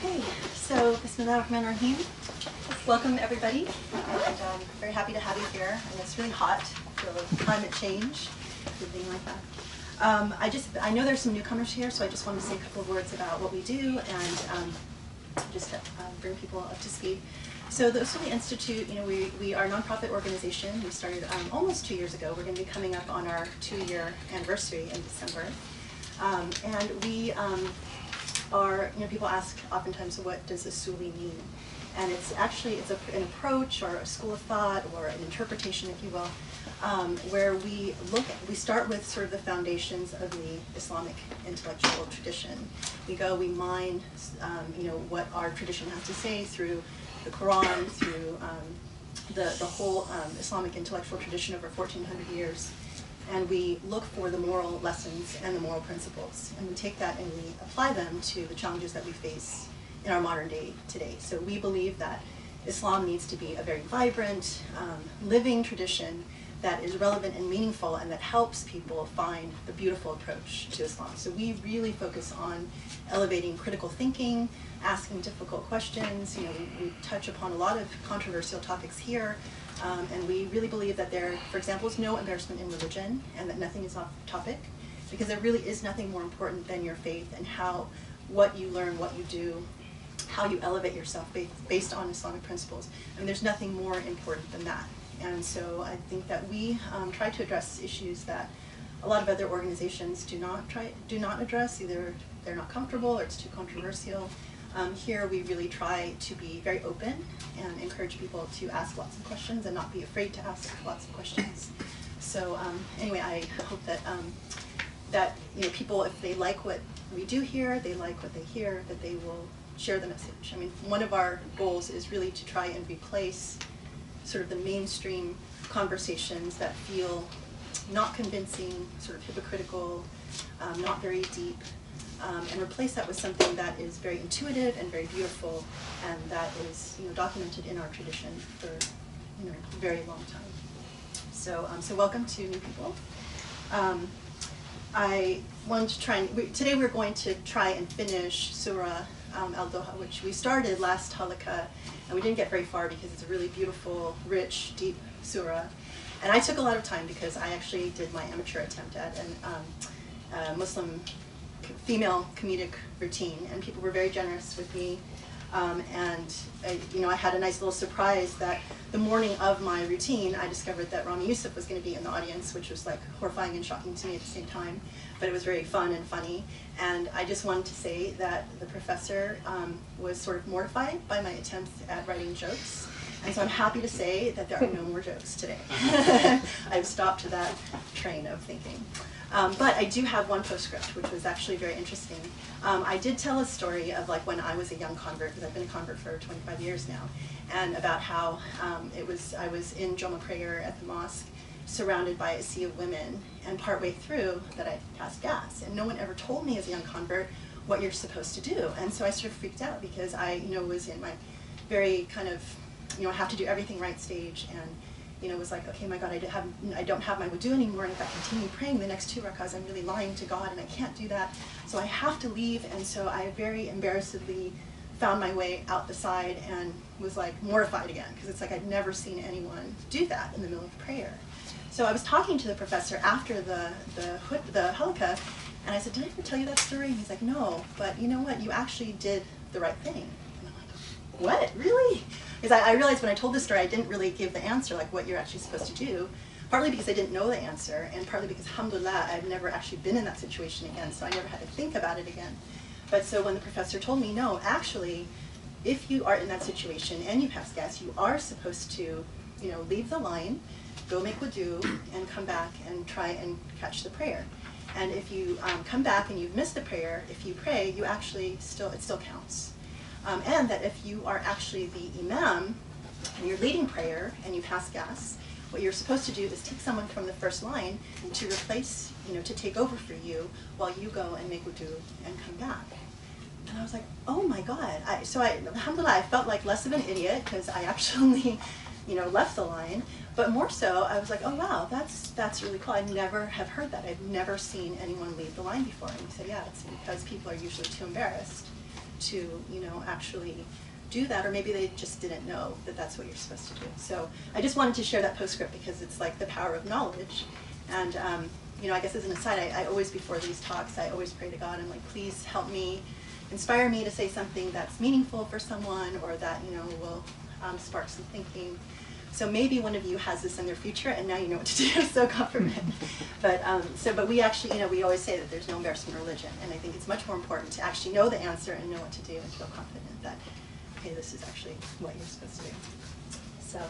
Okay, so Bismillahirrahmanirrahim. Welcome everybody, and I'm very happy to have you here. And it's really hot, so climate change, everything like that. I know there's some newcomers here, so I just wanted to say a couple of words about what we do and just bring people up to speed. So the Usuli Institute, we are a nonprofit organization. We started almost 2 years ago. We're going to be coming up on our 2-year anniversary in December, and we are, people ask oftentimes, what does Usuli mean? And it's actually, an approach or a school of thought or an interpretation, if you will, where we start with sort of the foundations of the Islamic intellectual tradition. We mine, what our tradition has to say through the Quran, through the whole Islamic intellectual tradition over 1,400 years. And we look for the moral lessons and the moral principles. And we take that and we apply them to the challenges that we face in our modern day today. So we believe that Islam needs to be a very vibrant, living tradition that is relevant and meaningful and that helps people find the beautiful approach to Islam. So we really focus on elevating critical thinking, asking difficult questions. We touch upon a lot of controversial topics here. And we really believe that there, for example, is no embarrassment in religion and that nothing is off topic, because there really is nothing more important than your faith and what you learn, what you do, how you elevate yourself based on Islamic principles. I mean, there's nothing more important than that. And so I think that we try to address issues that a lot of other organizations do not address. Either they're not comfortable or it's too controversial. Here we really try to be very open and encourage people to ask lots of questions and not be afraid to ask lots of questions. So anyway, I hope that people, if they like what we do here, they like what they hear, that they will share the message. I mean, one of our goals is really to try and replace sort of the mainstream conversations that feel not convincing, sort of hypocritical, not very deep, and replace that with something that is very intuitive and very beautiful, and that is documented in our tradition for a very long time. So welcome to new people. I want to try and today we're going to try and finish Surah Duha, which we started last Halaqa, and we didn't get very far because it's a really beautiful, rich, deep surah. And I took a lot of time because I actually did my amateur attempt at a Muslim female comedic routine, and people were very generous with me. I had a nice little surprise that the morning of my routine, I discovered that Rami Youssef was going to be in the audience, which was like horrifying and shocking to me at the same time, but it was very fun and funny. And I just wanted to say that the professor was sort of mortified by my attempts at writing jokes. And so I'm happy to say that there are no more jokes today. I've stopped that train of thinking. But I do have one postscript, which was actually very interesting. I did tell a story of like when I was a young convert, because I've been a convert for 25 years now, and about how I was in Joma prayer at the mosque, surrounded by a sea of women, and partway through that I passed gas, and no one ever told me as a young convert what you're supposed to do. And so I sort of freaked out because I was in my very kind of I have to do everything right stage, and it was like, okay, my God, I don't have my wudu anymore, and if I continue praying the next 2 rakahs, I'm really lying to God, and I can't do that, so I have to leave. And so I very embarrassedly found my way out the side and was like mortified again, because it's like I'd never seen anyone do that in the middle of prayer. So I was talking to the professor after the Halaqa, and I said, did I ever tell you that story? And he's like, no, but you know what, you actually did the right thing. And I'm like, what, really? Because I realized when I told this story, I didn't really give the answer, like what you're actually supposed to do, partly because I didn't know the answer, and partly because, alhamdulillah, I've never actually been in that situation again, so I never had to think about it again. But so when the professor told me, no, actually, if you are in that situation and you pass gas, you are supposed to, leave the line, go make wudu, and come back and try and catch the prayer. And if you come back and you've missed the prayer, if you pray, it still counts. And that if you are actually the imam and you're leading prayer and you pass gas, what you're supposed to do is take someone from the first line to replace, to take over for you while you go and make wudu and come back. And I was like, oh my God. Alhamdulillah, I felt like less of an idiot because I actually, left the line. But more so, I was like, oh wow, that's really cool. I never have heard that. I've never seen anyone leave the line before. And he said, yeah, it's because people are usually too embarrassed to, you know, actually do that, or maybe they just didn't know that that's what you're supposed to do. So I just wanted to share that postscript because it's like the power of knowledge. And you know, I guess as an aside, I always, before these talks, I always pray to God, I'm like, please help me, inspire me to say something that's meaningful for someone, or that, you know, will spark some thinking. So maybe one of you has this in their future, and now you know what to do, so God forbid. But we actually, you know, we always say that there's no embarrassment in religion, and I think it's much more important to actually know the answer and know what to do and feel confident that, okay, this is actually what you're supposed to do. So,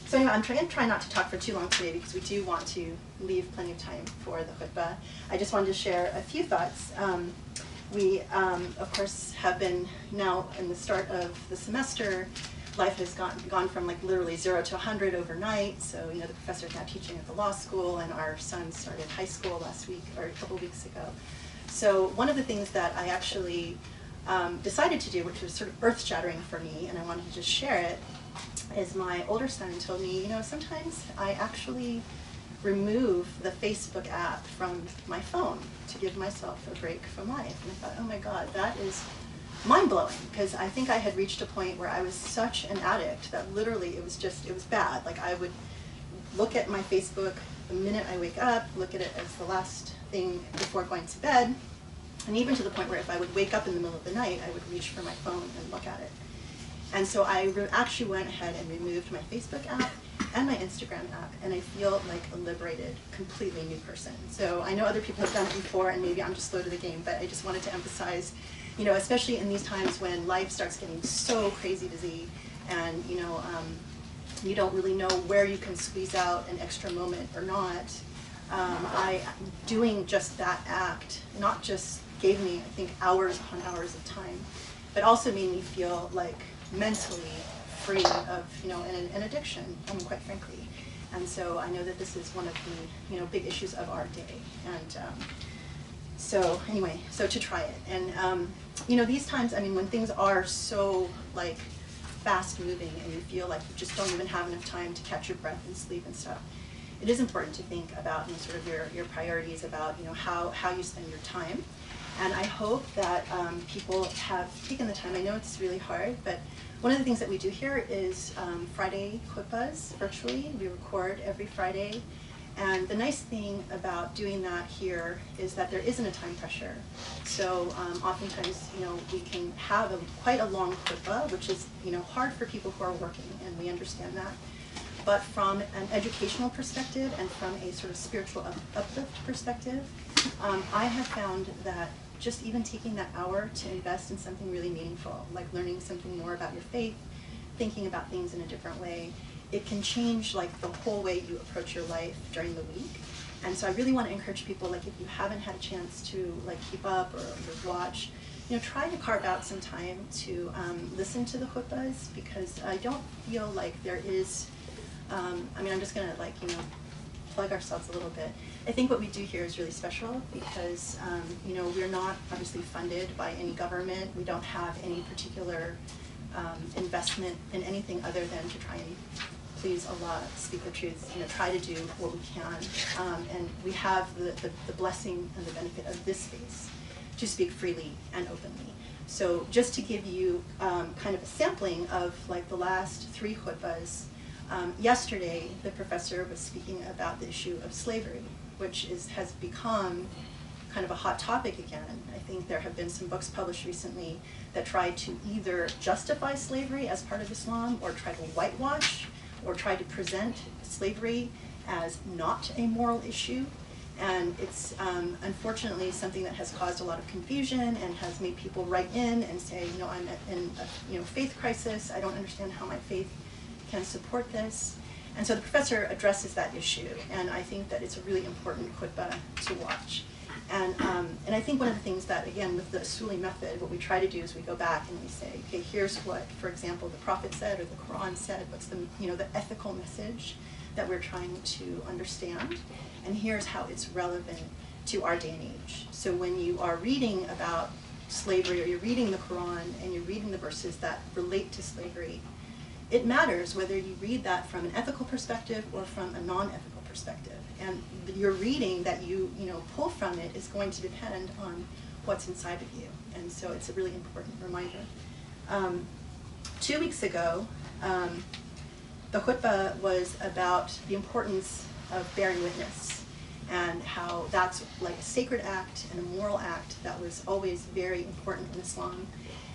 so anyway, I'm trying not to talk for too long today because we do want to leave plenty of time for the khutbah. I just wanted to share a few thoughts. We, of course, have been now in the start of the semester. Life has gone from like literally 0 to 100 overnight. So, you know, the professor's now teaching at the law school, and our son started high school last week, or a couple weeks ago. So one of the things that I actually decided to do, which was sort of earth-shattering for me, and I wanted to just share it, is my older son told me, you know, sometimes I actually remove the Facebook app from my phone to give myself a break from life. And I thought, oh my God, that is mind-blowing, because I think I had reached a point where I was such an addict that literally it was bad. Like, I would look at my Facebook the minute I wake up, look at it as the last thing before going to bed, and even to the point where if I would wake up in the middle of the night, I would reach for my phone and look at it. And so I actually went ahead and removed my Facebook app and my Instagram app, and I feel like a liberated, completely new person. So I know other people have done it before, and maybe I'm just slow to the game, but I just wanted to emphasize, you know, especially in these times when life starts getting so crazy busy, and, you know, you don't really know where you can squeeze out an extra moment or not. Doing just that act not just gave me, I think, hours upon hours of time, but also made me feel like mentally free of, you know, an addiction, quite frankly. And so I know that this is one of the, you know, big issues of our day. And so anyway, so to try it. And you know, these times, I mean, when things are so like fast moving and you feel like you just don't even have enough time to catch your breath and sleep and stuff, it is important to think about, you know, sort of your priorities, about, you know, how you spend your time. And I hope that people have taken the time. I know it's really hard, but one of the things that we do here is Friday khutbahs virtually. We record every Friday. And the nice thing about doing that here is that there isn't a time pressure. So oftentimes, you know, we can have quite a long khutbah, which is, you know, hard for people who are working, and we understand that. But from an educational perspective and from a sort of spiritual uplift perspective, I have found that just even taking that hour to invest in something really meaningful, like learning something more about your faith, thinking about things in a different way, it can change like the whole way you approach your life during the week. And so I really want to encourage people, like, if you haven't had a chance to like keep up or watch, you know, try to carve out some time to listen to the khutbahs, because I don't feel like there is, I mean, I'm just going to, like, you know, plug ourselves a little bit. I think what we do here is really special because, you know, we're not obviously funded by any government. We don't have any particular investment in anything other than to try and please Allah, speak the truth, you know, try to do what we can. And we have the blessing and the benefit of this space to speak freely and openly. So just to give you kind of a sampling of like the last 3 khutbahs, yesterday the professor was speaking about the issue of slavery, which has become kind of a hot topic again. I think there have been some books published recently that try to either justify slavery as part of Islam, or try to whitewash, or try to present slavery as not a moral issue. And it's unfortunately something that has caused a lot of confusion and has made people write in and say, you know, I'm in a faith crisis. I don't understand how my faith can support this. And so the professor addresses that issue, and I think that it's a really important khutbah to watch. And I think one of the things that, again, with the Usuli method, what we try to do is we go back and we say, okay, here's what, for example, the Prophet said or the Quran said. What's the, you know, the ethical message that we're trying to understand, and here's how it's relevant to our day and age. So when you are reading about slavery, or you're reading the Quran and you're reading the verses that relate to slavery, it matters whether you read that from an ethical perspective or from a non-ethical perspective. And your reading that you pull from it is going to depend on what's inside of you. And so it's a really important reminder. 2 weeks ago, the khutbah was about the importance of bearing witness and how that's like a sacred act and a moral act that was always very important in Islam.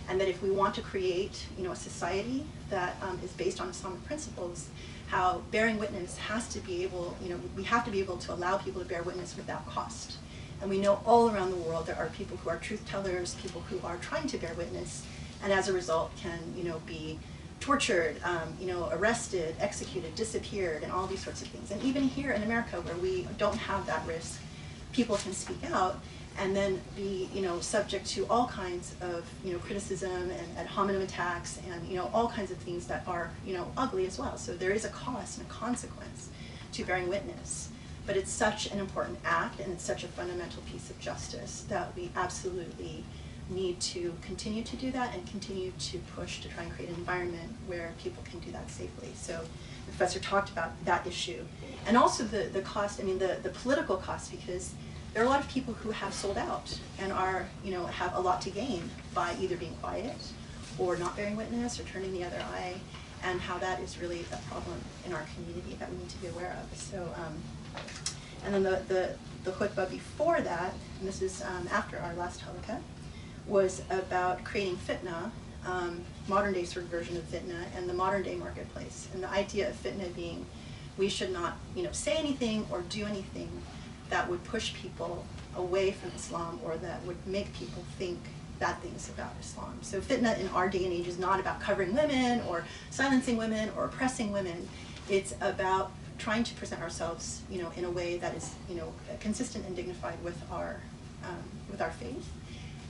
And that if we want to create, a society that is based on Islamic principles, how bearing witness has to be able, we have to be able to allow people to bear witness without cost. And we know all around the world there are people who are truth tellers, people who are trying to bear witness, and as a result can, be tortured, arrested, executed, disappeared, and all these sorts of things. And even here in America, where we don't have that risk, people can speak out and then be, subject to all kinds of, criticism and ad hominem attacks and, all kinds of things that are, ugly as well. So there is a cost and a consequence to bearing witness. But it's such an important act and it's such a fundamental piece of justice that we absolutely need to continue to do that and continue to push to try and create an environment where people can do that safely. So the professor talked about that issue. And also the cost, the political cost, because there are a lot of people who have sold out and are, have a lot to gain by either being quiet or not bearing witness or turning the other eye, and how that is really a problem in our community that we need to be aware of. So, and then the khutbah before that, and this is after our last Halaqa, was about creating fitna, modern day sort of version of fitna, and the modern day marketplace. And the idea of fitna being we should not, say anything or do anything that would push people away from Islam or that would make people think bad things about Islam. So fitna in our day and age is not about covering women or silencing women or oppressing women. It's about trying to present ourselves, in a way that is, consistent and dignified with our faith.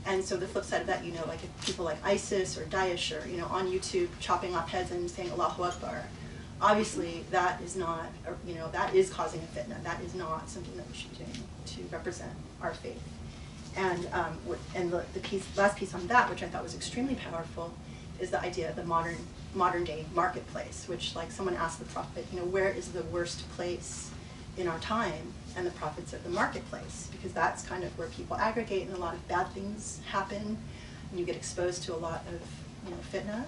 And so the flip side of that, like if people like ISIS or Daesh or, on YouTube chopping off heads and saying Allahu Akbar, obviously that is not, that is causing a fitna. That is not something that we should do to represent our faith. And the last piece on that, which I thought was extremely powerful, is the idea of the modern day marketplace, which, like, someone asked the Prophet, where is the worst place in our time? And the Prophet said the marketplace, because that's kind of where people aggregate and a lot of bad things happen, and you get exposed to a lot of, fitna.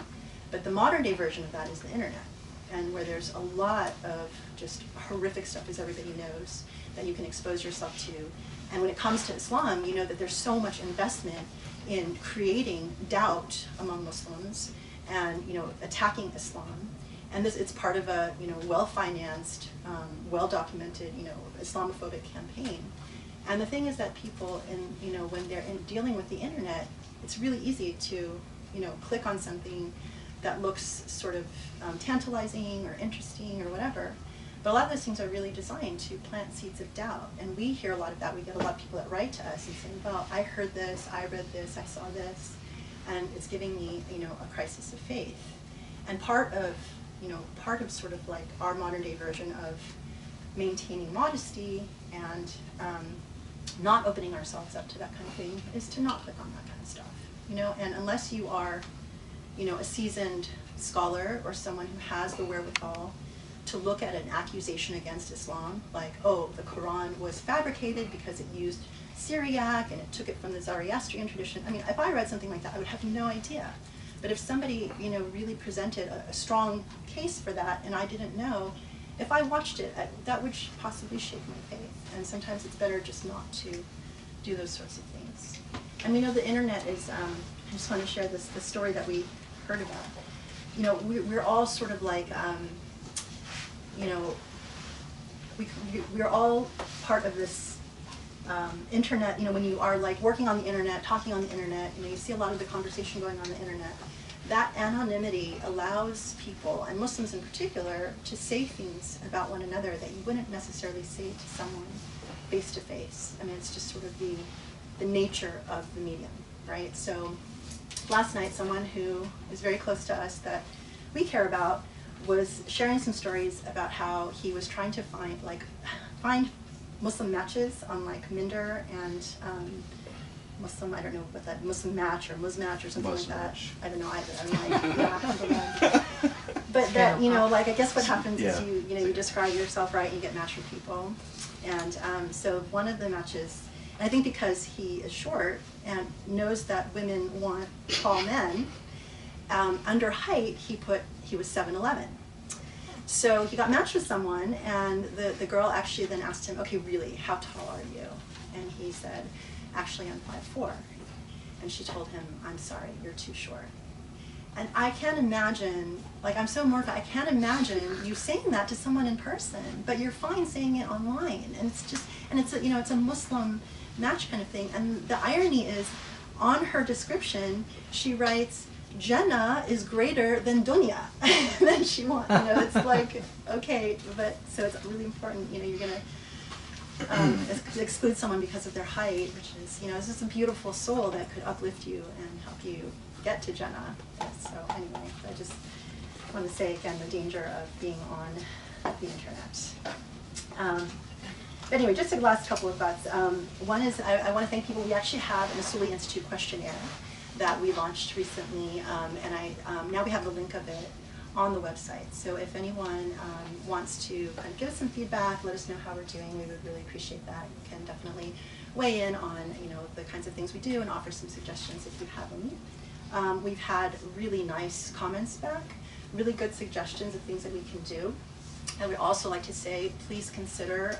But the modern day version of that is the internet, and where there's a lot of just horrific stuff, as everybody knows, that you can expose yourself to. And when it comes to Islam, you know that there's so much investment in creating doubt among Muslims and, attacking Islam. And it's part of a, well-financed, well-documented, Islamophobic campaign. And the thing is that people, when they're dealing with the internet, it's really easy to, click on something that looks sort of tantalizing or interesting or whatever. But a lot of those things are really designed to plant seeds of doubt. And we hear a lot of that. We get a lot of people that write to us and say, well, I heard this, I read this, I saw this, and it's giving me, a crisis of faith. And part of sort of like our modern day version of maintaining modesty and not opening ourselves up to that kind of thing is to not click on that kind of stuff, and unless you are, a seasoned scholar or someone who has the wherewithal to look at an accusation against Islam, like, oh, the Quran was fabricated because it used Syriac and it took it from the Zoroastrian tradition. If I read something like that, I would have no idea. But if somebody, really presented a strong case for that and I didn't know, if I watched it, that would possibly shake my faith. And sometimes it's better just not to do those sorts of things. And we know the internet is, I just want to share the story that we heard about. We're all sort of like, we're all part of this internet, when you are like working on the internet, talking on the internet, you see a lot of the conversation going on the internet. That anonymity allows people, and Muslims in particular, to say things about one another that you wouldn't necessarily say to someone face to face. It's just sort of the nature of the medium, right? So last night, someone who is very close to us that we care about was sharing some stories about how he was trying to find Muslim matches on like Minder and Muslim, I don't know what that, Muslim Match or Musmatch or something like that. I don't know either. Yeah. But that, like, I guess what happens is you describe yourself right and you get matched with people. And so one of the matches, I think because he is short and knows that women want tall men, under height, he was 7'11". So he got matched with someone, and the girl actually then asked him, okay, really, how tall are you? And he said, actually, I'm 5'4". And she told him, I'm sorry, you're too short. And I can't imagine, like, I'm so mortified, I can't imagine you saying that to someone in person, but you're fine saying it online. And it's just, and it's a, it's a Muslim match kind of thing. And the irony is, on her description, she writes, Jannah is greater than dunya. Then she wants, it's like, okay, but, so it's really important, you're going to exclude someone because of their height, which is, this is a beautiful soul that could uplift you and help you get to Jannah. So anyway, I just want to say again the danger of being on the internet. But anyway, just the last couple of thoughts. One is I want to thank people. We actually have an Usuli Institute questionnaire that we launched recently, and now we have the link of it on the website. So if anyone wants to kind of give us some feedback, let us know how we're doing, we would really appreciate that. You can definitely weigh in on the kinds of things we do and offer some suggestions if you have any. We've had really nice comments back, really good suggestions of things that we can do. And we'd also like to say, please consider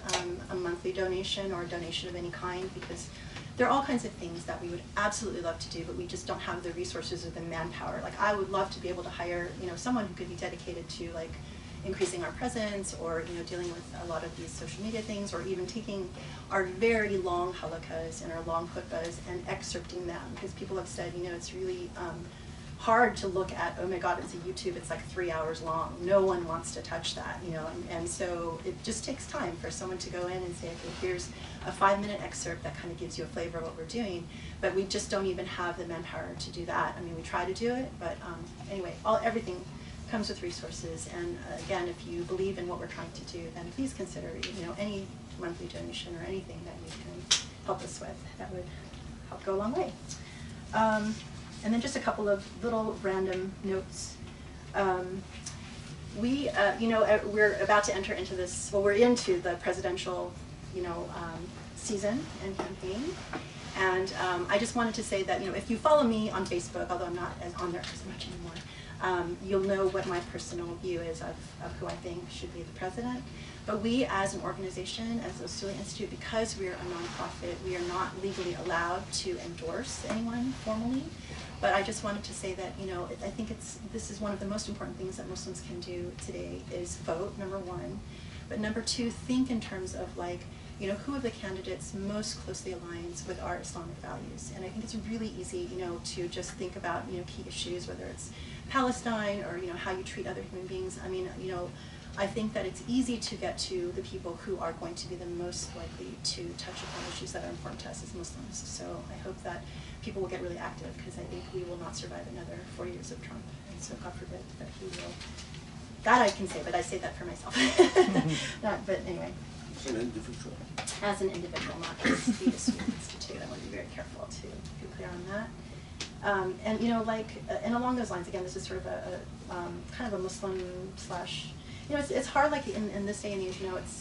a monthly donation or a donation of any kind, because there are all kinds of things that we would absolutely love to do, but we just don't have the resources or the manpower. Like, I would love to be able to hire, someone who could be dedicated to, like, increasing our presence, or dealing with a lot of these social media things, or even taking our very long halaqas and our long khutbahs and excerpting them, because people have said, it's really hard to look at, oh my God, it's a YouTube, it's like 3 hours long. No one wants to touch that, and so it just takes time for someone to go in and say, okay, here's a 5-minute excerpt that kind of gives you a flavor of what we're doing, but we just don't even have the manpower to do that. I mean, we try to do it, but anyway, everything comes with resources, and again, if you believe in what we're trying to do, then please consider, any monthly donation or anything that you can help us with. That would help go a long way. And then just a couple of little random notes. We're about to enter into this, well, we're into the presidential, season and campaign. And I just wanted to say that, if you follow me on Facebook, although I'm not on there as much anymore, you'll know what my personal view is of who I think should be the president. But we, as an organization, as the Usuli Institute, because we're a nonprofit, we are not legally allowed to endorse anyone formally. But I just wanted to say that, I think this is one of the most important things that Muslims can do today is vote, number one. But number two, think in terms of, like, who of the candidates most closely aligns with our Islamic values. And I think it's really easy, to just think about, key issues, whether it's Palestine or, how you treat other human beings. I mean, I think that it's easy to get to the people who are going to be the most likely to touch upon issues that are important to us as Muslims. So I hope that people will get really active, because I think we will not survive another 4 years of Trump. And so God forbid that he will. That I can say, but I say that for myself. But anyway. As an individual. As an individual, not as the Usuli Institute. I want to be very careful to be clear on that. And and along those lines, again, this is sort of a kind of a Muslim slash. It's hard, like in this day and age,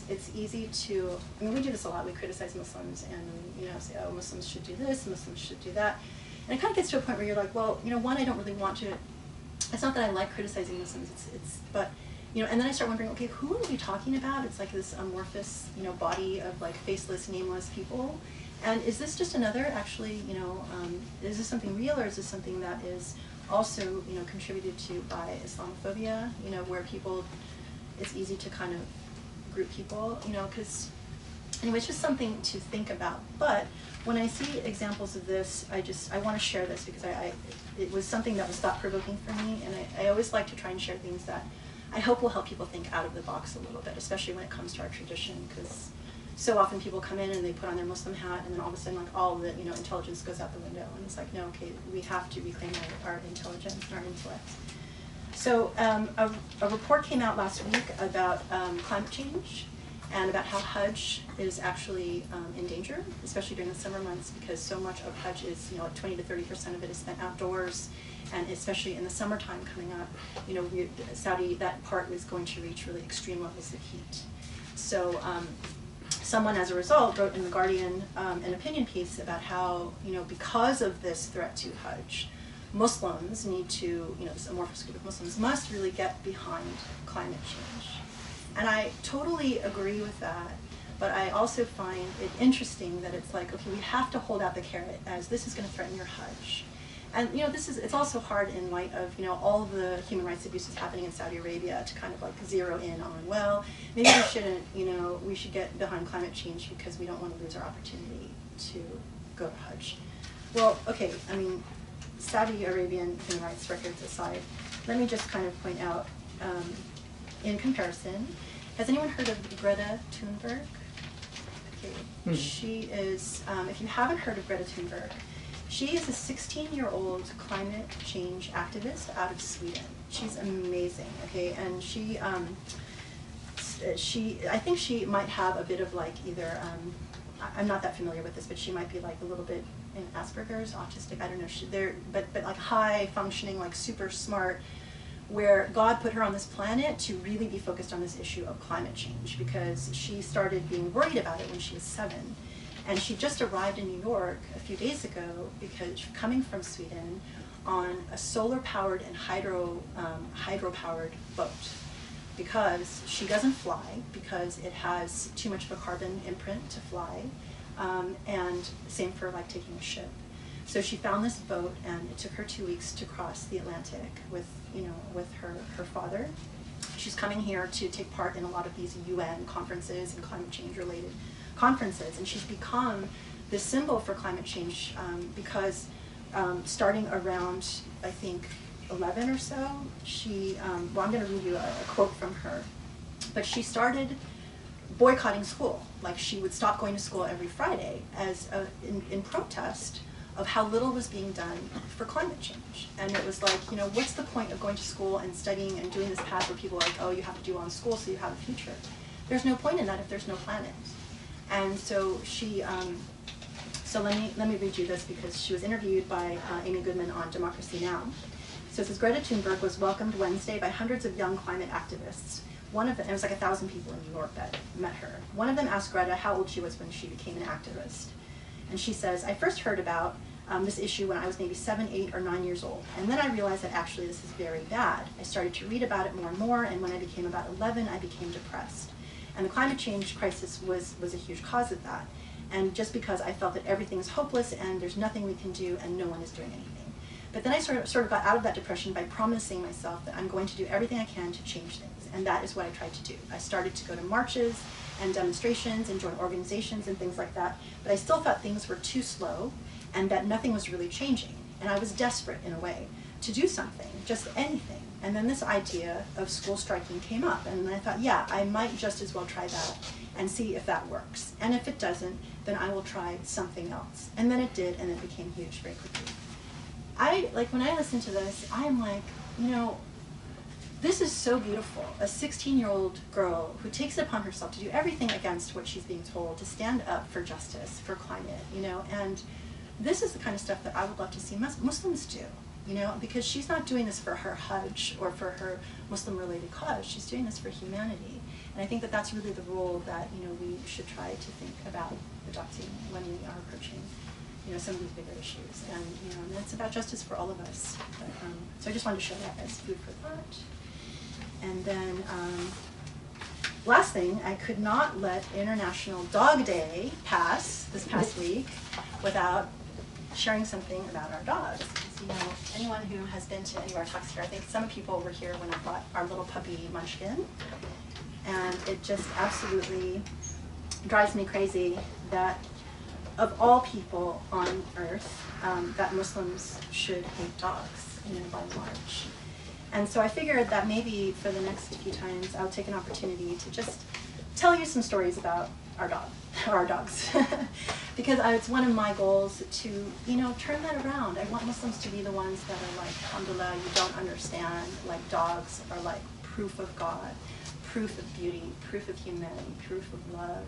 it's easy to, I mean, we do this a lot, we criticize Muslims and, say, oh, Muslims should do this, Muslims should do that. And it kind of gets to a point where you're like, well, one, I don't really want to, it's not that I like criticizing Muslims, but, and then I start wondering, okay, who are we talking about? It's like this amorphous, body of, like, faceless, nameless people. And is this just another, actually, is this something real, or is this something that is also, contributed to by Islamophobia, where people, it's easy to kind of group people, because anyway, it's just something to think about. But when I see examples of this, I want to share this, because it was something that was thought-provoking for me, and I always like to try and share things that I hope will help people think out of the box a little bit, especially when it comes to our tradition, because so often people come in and they put on their Muslim hat, and then all of a sudden, like, all the intelligence goes out the window, and it's like, no, okay, we have to reclaim our intelligence and our intellect. So a report came out last week about climate change and about how Hajj is actually in danger, especially during the summer months, because so much of Hajj is, like 20 to 30% of it is spent outdoors, and especially in the summertime coming up, Saudi, that part is going to reach really extreme levels of heat. So someone, as a result, wrote in The Guardian an opinion piece about how, because of this threat to Hajj, Muslims need to, this amorphous group of Muslims must really get behind climate change. And I totally agree with that, but I also find it interesting that it's like, okay, we have to hold out the carrot as this is going to threaten your Hajj. And it's also hard in light of all the human rights abuses happening in Saudi Arabia to kind of like zero in on, well, maybe we shouldn't, we should get behind climate change because we don't want to lose our opportunity to go to Hajj. Well, okay, I mean, Saudi Arabian human rights records aside, let me just kind of point out, in comparison, has anyone heard of Greta Thunberg? Okay, she is, if you haven't heard of Greta Thunberg, she is a 16-year-old climate change activist out of Sweden. She's amazing, okay, and I think she might have a bit of like either, I'm not that familiar with this, but she might be like a little bit in Asperger's, autistic, I don't know, but like high functioning, like super smart, where God put her on this planet to really be focused on this issue of climate change, because she started being worried about it when she was 7. And she just arrived in New York a few days ago because coming from Sweden on a solar-powered and hydro-powered boat, because she doesn't fly because it has too much of a carbon imprint to fly, and same for like taking a ship. So she found this boat, and it took her 2 weeks to cross the Atlantic with her father. She's coming here to take part in a lot of these UN conferences and climate change related conferences, and she's become this symbol for climate change because starting around, I think, 11 or so, she, well, I'm going to read you a quote from her, but she started boycotting school. Like, she would stop going to school every Friday as in protest of how little was being done for climate change. And it was like, what's the point of going to school and studying and doing this path where people are like, oh, you have to do well in school so you have a future. There's no point in that if there's no planet. And so she, so let me read you this, because she was interviewed by Amy Goodman on Democracy Now! So it says, Greta Thunberg was welcomed Wednesday by hundreds of young climate activists. One of them, it was like 1,000 people in New York that met her. One of them asked Greta how old she was when she became an activist. And she says, I first heard about this issue when I was maybe 7, 8, or 9 years old. And then I realized that actually this is very bad. I started to read about it more and more, and when I became about 11, I became depressed. And the climate change crisis was a huge cause of that. And just because I felt that everything is hopeless and there's nothing we can do and no one is doing anything. But then I sort of got out of that depression by promising myself that I'm going to do everything I can to change things. And that is what I tried to do. I started to go to marches and demonstrations and join organizations and things like that. But I still thought things were too slow and that nothing was really changing. And I was desperate, in a way, to do something, just anything. And then this idea of school striking came up, and then I thought, yeah, I might just as well try that and see if that works. And if it doesn't, then I will try something else. And then it did, and it became huge very quickly. When I listen to this, I am like, this is so beautiful. A 16-year-old girl who takes it upon herself to do everything against what she's being told, to stand up for justice, for climate, and this is the kind of stuff that I would love to see Muslims do. Because she's not doing this for her Hajj or for her Muslim-related cause. She's doing this for humanity. And I think that that's really the role that, we should try to think about adopting when we are approaching, some of these bigger issues. And, and it's about justice for all of us. But, so I just wanted to show that as food for thought. And then, last thing, I could not let International Dog Day pass this past week without sharing something about our dogs. Anyone who has been to any of our talks here, I think some people were here when I brought our little puppy Munchkin, and it just absolutely drives me crazy that of all people on earth, that Muslims should hate dogs, by and large. And so I figured that maybe for the next few times I'll take an opportunity to just tell you some stories about our dogs. Because it's one of my goals to, turn that around. I want Muslims to be the ones that are like, alhamdulillah, you don't understand, like dogs are like proof of God, proof of beauty, proof of humanity, proof of love,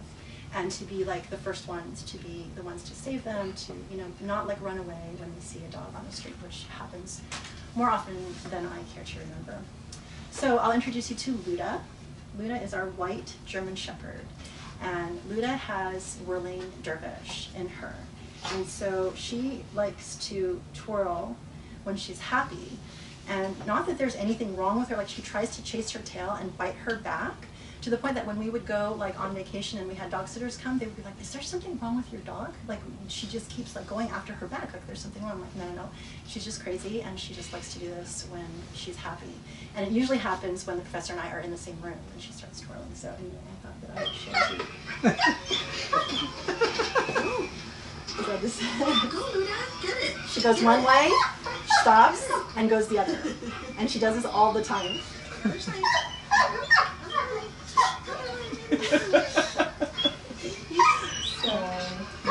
and to be like the first ones to be the ones to save them, to, not like run away when we see a dog on the street, which happens more often than I care to remember. So I'll introduce you to Luda. Luda is our white German Shepherd. And Luda has whirling dervish in her. And so she likes to twirl when she's happy. And not that there's anything wrong with her, like she tries to chase her tail and bite her back, to the point that when we would go like on vacation and we had dog sitters come, they would be like, is there something wrong with your dog? Like she just keeps like going after her back, like there's something wrong. I'm like, no, no, no. She's just crazy and she just likes to do this when she's happy. And it usually happens when the professor and I are in the same room and she starts twirling. So anyway, I thought that I would share with you. So this, Go, Luda, get it. she goes one way, stops, and goes the other. And she does this all the time.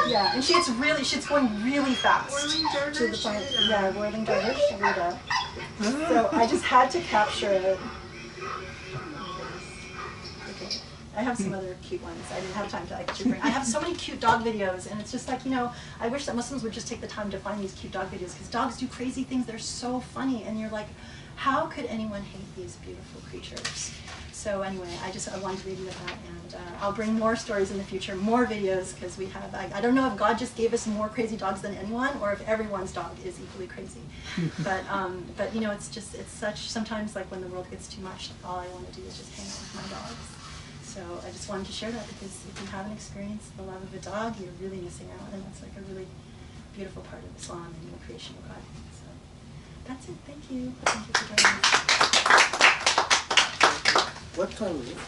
Yeah, and she's going really fast. Whirling To the dervish, point, Luda. yeah, whirling dervish, Luda. So I just had to capture it. Okay. I have some other cute ones. I didn't have time to actually bring. I have so many cute dog videos, and it's just like, I wish that Muslims would just take the time to find these cute dog videos, because dogs do crazy things. They're so funny, and you're like, how could anyone hate these beautiful creatures? So anyway, I wanted to leave you with that, and I'll bring more stories in the future, more videos, because we have, I don't know if God just gave us more crazy dogs than anyone, or if everyone's dog is equally crazy. But it's such, sometimes like when the world gets too much, all I want to do is just hang out with my dogs. So I just wanted to share that, because if you haven't experienced the love of a dog, you're really missing out, and that's like a really beautiful part of Islam and the creation of God. So that's it. Thank you. Thank you for joining us. What time is it?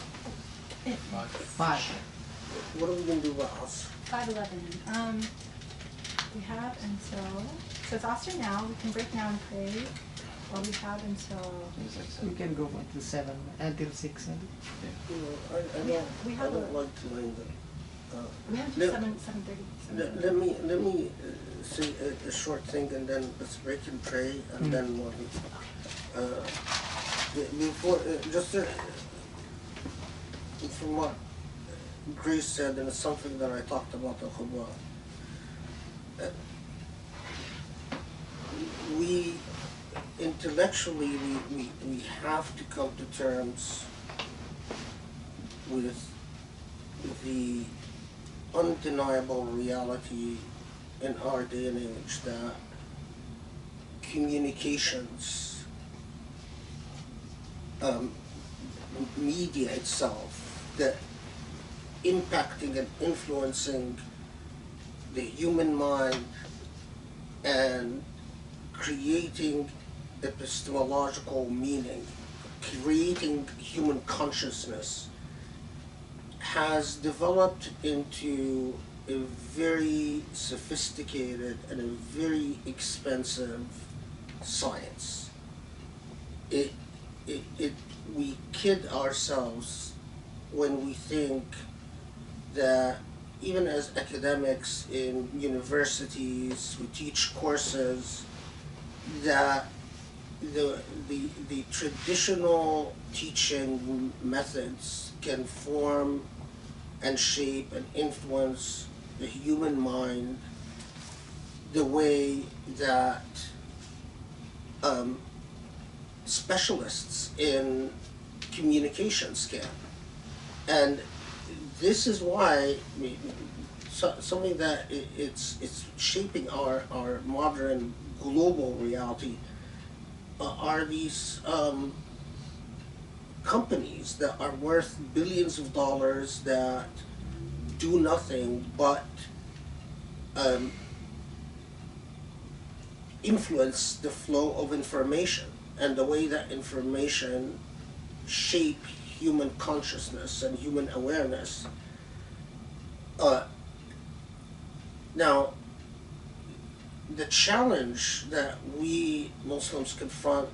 5. What are we going to do about us? 5:11. We have until, so it's Asr now. We can break now and pray. Or we have until. You can go until 7, until 6. You know, We I have don't a- like to line We have until Let- 7:30. Let me say a short thing, and then let's break and pray, and then we'll before just from what Grace said, and it's something that I talked about the khutbah. We intellectually we have to come to terms with the undeniable reality in our day and age that communications, media itself, that impacting and influencing the human mind and creating epistemological meaning, creating human consciousness, has developed into a very sophisticated and a very expensive science. We kid ourselves when we think that even as academics in universities who teach courses, that the traditional teaching methods can form and shape and influence the human mind the way that specialists in communications can. And this is why something that it's shaping our modern global reality are these companies that are worth billions of dollars that do nothing but influence the flow of information and the way that information shape human consciousness and human awareness. Now, the challenge that we Muslims confront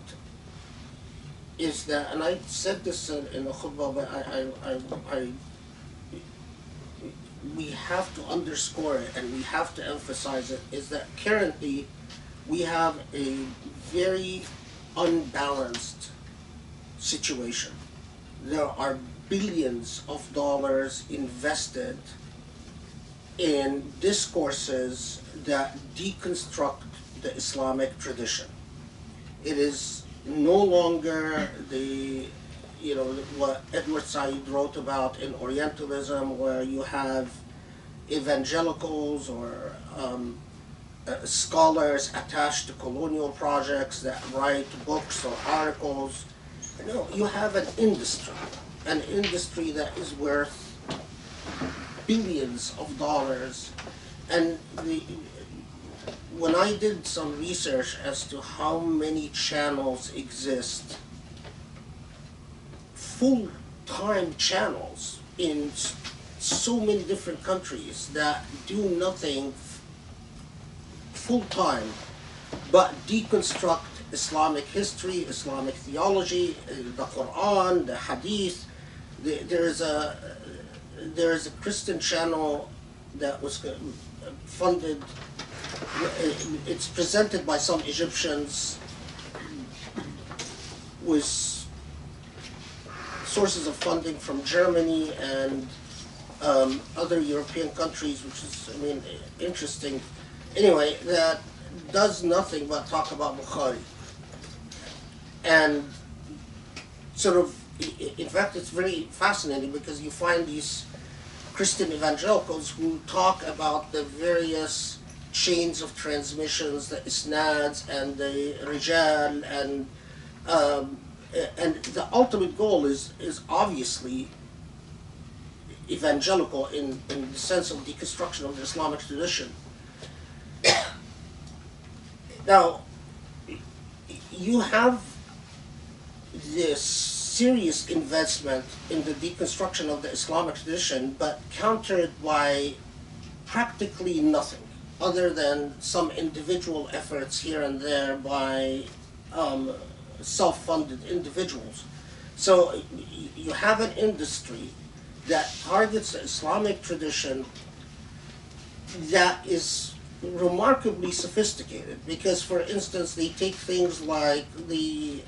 is that, and I said this in the khutbah, but we have to underscore it and we have to emphasize it, is that currently we have a very unbalanced situation. There are billions of dollars invested in discourses that deconstruct the Islamic tradition. It is no longer the what Edward Said wrote about in Orientalism, where you have evangelicals or scholars attached to colonial projects that write books or articles. You have an industry that is worth billions of dollars. And when I did some research as to how many channels exist, full-time channels in so many different countries that do nothing full-time but deconstruct Islamic history, Islamic theology, the Quran, the Hadith. There is a Christian channel that was funded. It's presented by some Egyptians with sources of funding from Germany and other European countries, which is, interesting. Anyway, that does nothing but talk about Bukhari. And sort of, in fact, it's very fascinating because you find these Christian evangelicals who talk about the various chains of transmissions, the isnads and the rijal, and the ultimate goal is obviously evangelical in the sense of deconstruction of the Islamic tradition. Now, you have this serious investment in the deconstruction of the Islamic tradition, but countered by practically nothing other than some individual efforts here and there by self-funded individuals. So you have an industry that targets the Islamic tradition that is remarkably sophisticated, because, for instance, they take things like the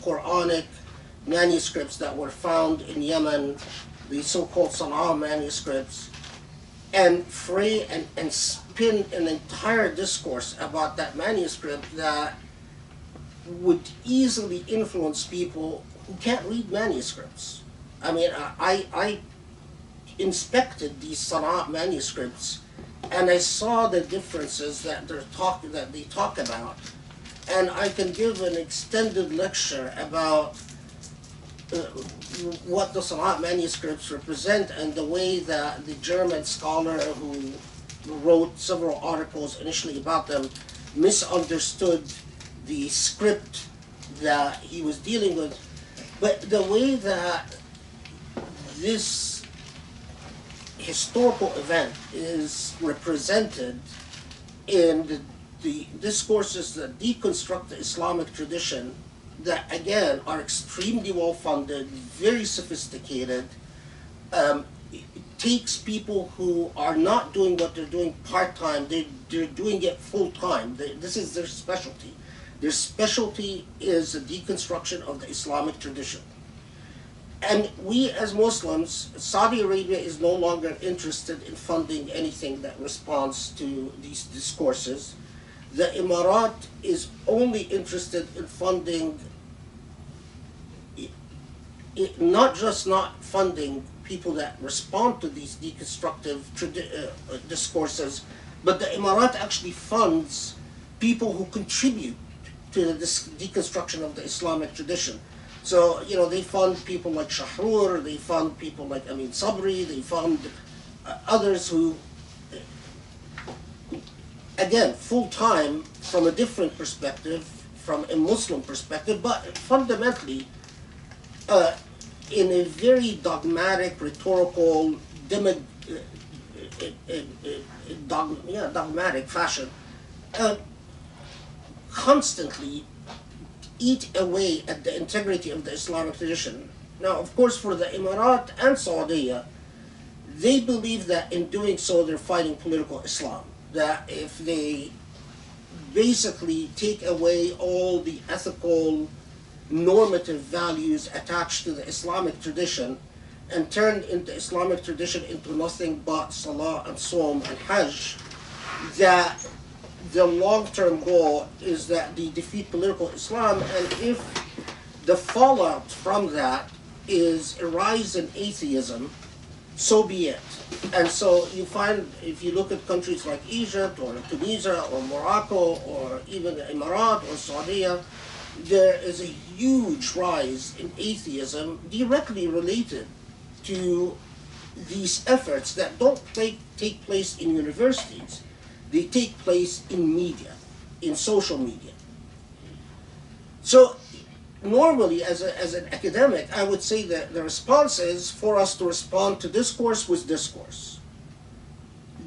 Quranic manuscripts that were found in Yemen, the so-called Sana'a manuscripts, and fray and spin an entire discourse about that manuscript that would easily influence people who can't read manuscripts. I inspected these Sana'a manuscripts, and I saw the differences that they talk about, and I can give an extended lecture about what the Sana'a manuscripts represent and the way that the German scholar who wrote several articles initially about them misunderstood the script that he was dealing with. But the way that this historical event is represented in the discourses that deconstruct the Islamic tradition, that again are extremely well funded, very sophisticated, it takes people who are not doing what they're doing part-time, they're doing it full-time. This is their specialty. Their specialty is the deconstruction of the Islamic tradition. And we as Muslims, Saudi Arabia is no longer interested in funding anything that responds to these discourses. The Emirat is only interested in funding, not funding people that respond to these deconstructive discourses, but the Emirat actually funds people who contribute to the deconstruction of the Islamic tradition. So, they fund people like Shahrur, they fund people like Amin Sabri, they fund others who, again, full-time from a different perspective, from a Muslim perspective, but fundamentally in a very dogmatic, rhetorical, dogmatic fashion, constantly eat away at the integrity of the Islamic tradition. Now, of course, for the Emirat and Saudi, they believe that in doing so they're fighting political Islam. That if they basically take away all the ethical, normative values attached to the Islamic tradition and turn the Islamic tradition into nothing but Salah and Sawm and Hajj, that the long-term goal is that they defeat political Islam, and if the fallout from that is a rise in atheism, so be it. And so you find, if you look at countries like Egypt or Tunisia or Morocco or even the Emirat or Saudi, there is a huge rise in atheism directly related to these efforts that don't take place in universities. They take place in media, in social media. So normally, as an academic, I would say that the response is for us to respond to discourse with discourse.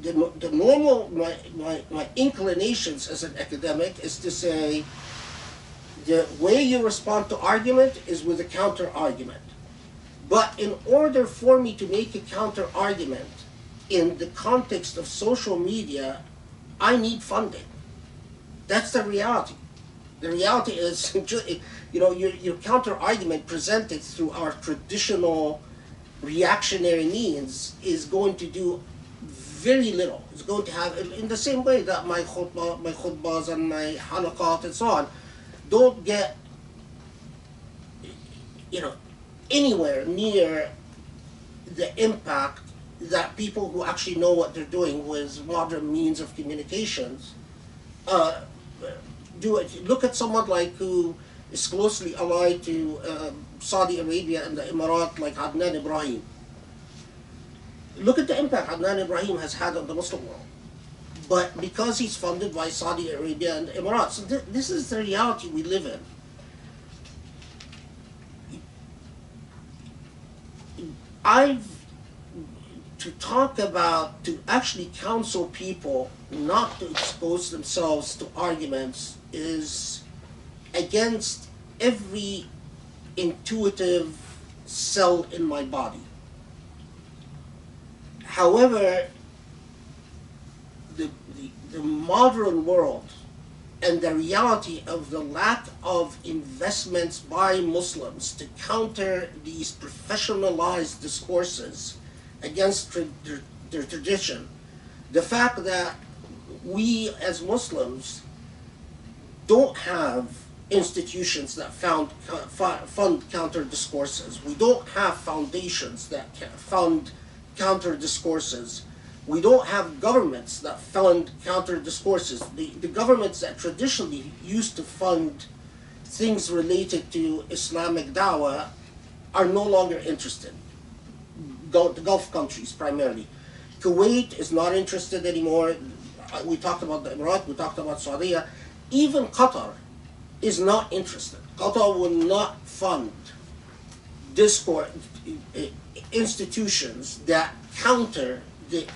The normal, my inclinations as an academic is to say the way you respond to argument is with a counter argument. But in order for me to make a counter argument in the context of social media, I need funding. That's the reality. The reality is, your counter argument presented through our traditional reactionary means is going to do very little. It's going to have, in the same way that my khutbahs and my halaqat and so on don't get, anywhere near the impact that people who actually know what they're doing with modern means of communications do it. Look at someone like who is closely allied to Saudi Arabia and the Emirat, like Adnan Ibrahim. Look at the impact Adnan Ibrahim has had on the Muslim world. But because he's funded by Saudi Arabia and the Emirates, so this is the reality we live in. To actually counsel people not to expose themselves to arguments is against every intuitive cell in my body. However, the modern world and the reality of the lack of investments by Muslims to counter these professionalized discourses against their tradition, the fact that we as Muslims don't have institutions that fund counter discourses. We don't have foundations that fund counter discourses. We don't have governments that fund counter discourses. The governments that traditionally used to fund things related to Islamic dawah are no longer interested. The Gulf countries primarily. Kuwait is not interested anymore. We talked about the Emirat, we talked about Saudi. Even Qatar is not interested. Qatar will not fund institutions that counter the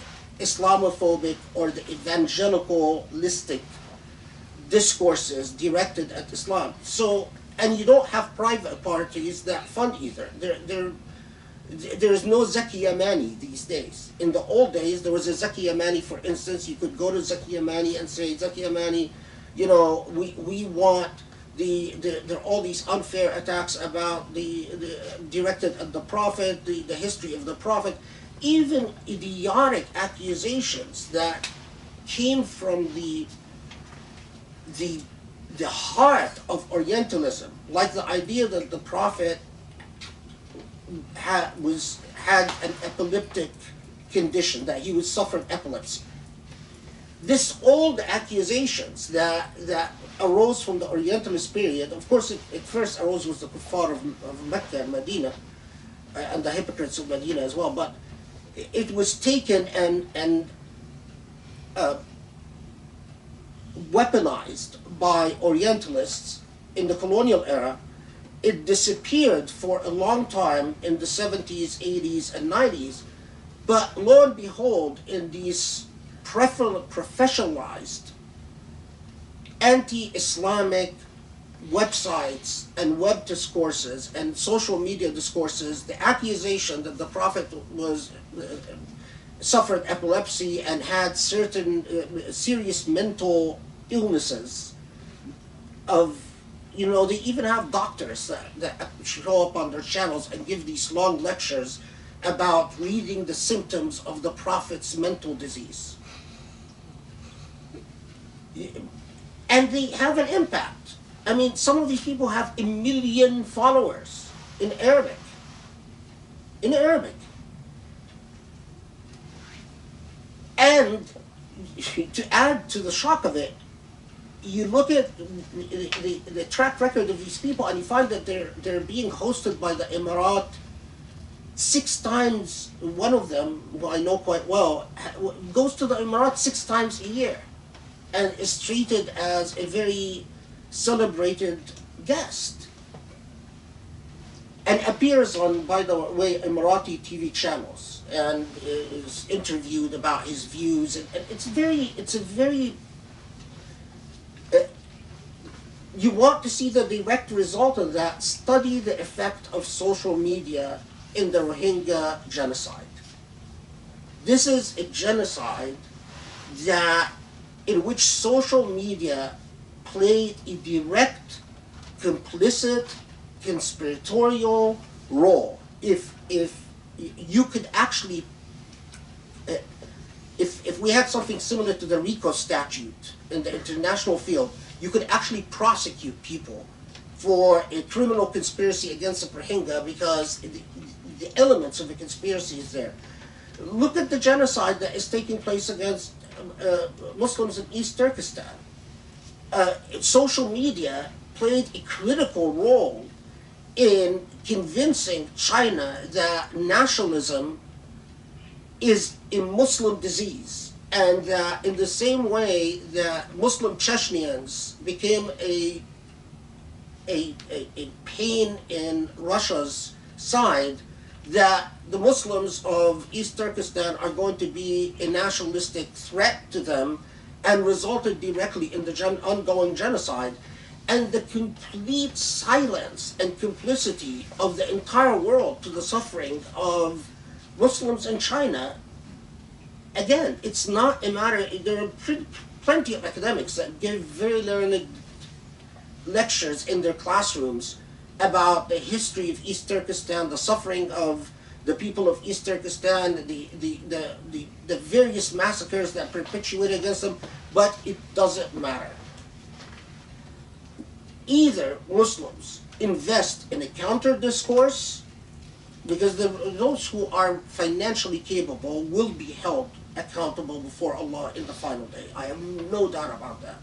Islamophobic or the evangelicalistic discourses directed at Islam. So, and you don't have private parties that fund either. There is no Zaki Yamani these days. In the old days, there was a Zaki Yamani, for instance. You could go to Zaki Yamani and say, Zaki Yamani, we want there are all these unfair attacks about the directed at the Prophet, the history of the Prophet, even idiotic accusations that came from the heart of Orientalism, like the idea that the Prophet had an epileptic condition, that he would suffer epilepsy. This old accusations that arose from the Orientalist period, of course it first arose with the kuffar of Mecca and Medina, and the hypocrites of Medina as well, but it was taken and weaponized by Orientalists in the colonial era. It disappeared for a long time in the 70s, 80s, and 90s, but lo and behold, in these professionalized anti-Islamic websites and web discourses and social media discourses, the accusation that the Prophet suffered epilepsy and had certain serious mental illnesses they even have doctors that show up on their channels and give these long lectures about reading the symptoms of the Prophet's mental disease. And they have an impact. I mean, some of these people have 1 million followers in Arabic. in Arabic. And to add to the shock of it, you look at the track record of these people, and you find that they're being hosted by the Emirat 6 times. One of them, who I know quite well, goes to the Emirat 6 times a year, and is treated as a very celebrated guest, and appears on, by the way, Emirati TV channels, and is interviewed about his views, and it's a very you want to see the direct result of that, study the effect of social media in the Rohingya genocide. This is a genocide in which social media played a direct, complicit, conspiratorial role. If you could actually, if we had something similar to the RICO statute in the international field, you could actually prosecute people for a criminal conspiracy against the Rohingya, because the elements of the conspiracy is there. Look at the genocide that is taking place against Muslims in East Turkestan. Social media played a critical role in convincing China that nationalism is a Muslim disease, and that in the same way that Muslim Chechens became a pain in Russia's side, that the Muslims of East Turkestan are going to be a nationalistic threat to them, and resulted directly in the ongoing genocide. And the complete silence and complicity of the entire world to the suffering of Muslims in China. Again, it's not a matter, there are plenty of academics that give very learned lectures in their classrooms about the history of East Turkestan, the suffering of the people of East Turkestan, the various massacres that perpetuated against them, but it doesn't matter. Either Muslims invest in a counter discourse, because those who are financially capable will be held accountable before Allah in the final day. I have no doubt about that.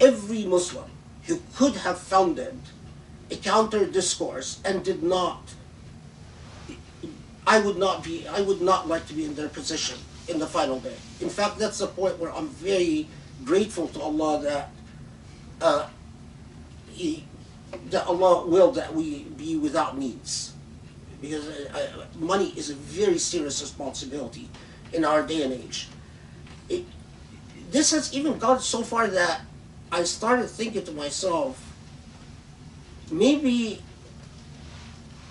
Every Muslim who could have founded a counter discourse and did not, I would not like to be in their position in the final day. In fact, that's the point where I'm very grateful to Allah that Allah willed that we be without needs, because money is a very serious responsibility in our day and age. This has even gone so far that I started thinking to myself, maybe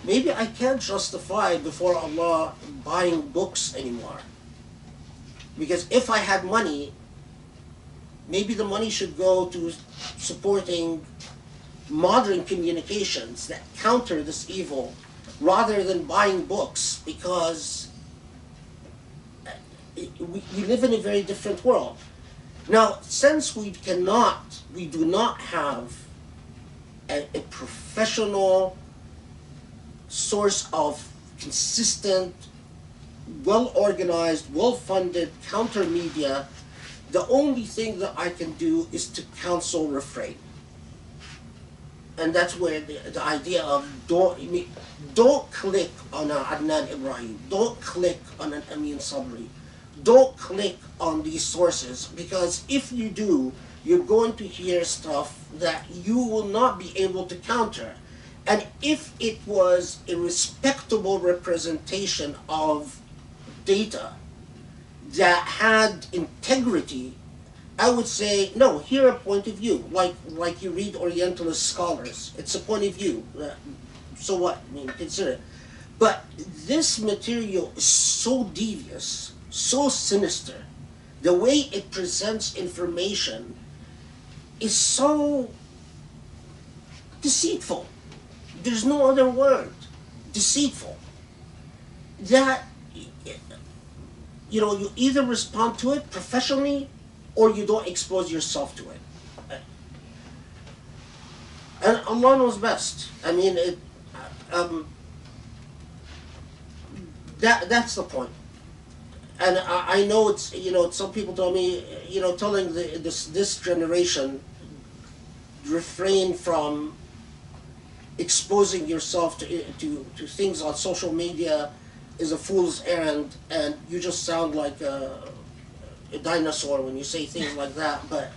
I can't justify before Allah buying books anymore. Because if I had money, maybe the money should go to supporting modern communications that counter this evil, rather than buying books, because we live in a very different world. Now, since we do not have a professional source of consistent, well-organized, well-funded counter media, the only thing that I can do is to counsel refrain. And that's where the idea of don't click on Adnan Ibrahim, don't click on an Amin Sabri, don't click on these sources, because if you do, you're going to hear stuff that you will not be able to counter. And if it was a respectable representation of data that had integrity, I would say, no, hear a point of view, like you read Orientalist scholars. It's a point of view. So what? I mean, consider it. But this material is so devious, so sinister. The way it presents information is so deceitful. There's no other word. Deceitful. That, you either respond to it professionally, or you don't expose yourself to it. And Allah knows best. I mean, that's the point. And I know it's, some people tell me, telling this generation, refrain from exposing yourself to things on social media is a fool's errand, and you just sound like a dinosaur when you say things like that. But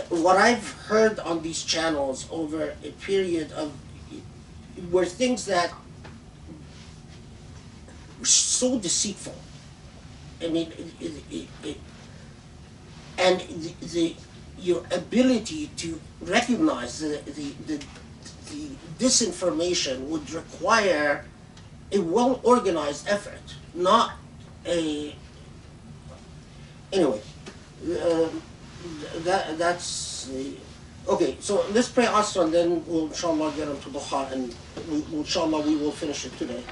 what I've heard on these channels over a period of were things that were so deceitful. I mean, and your ability to recognize the disinformation would require a well-organized effort, not a... Anyway, that's the... Okay, so let's pray Asr and then we'll inshallah get into Duha, and inshallah we will finish it today.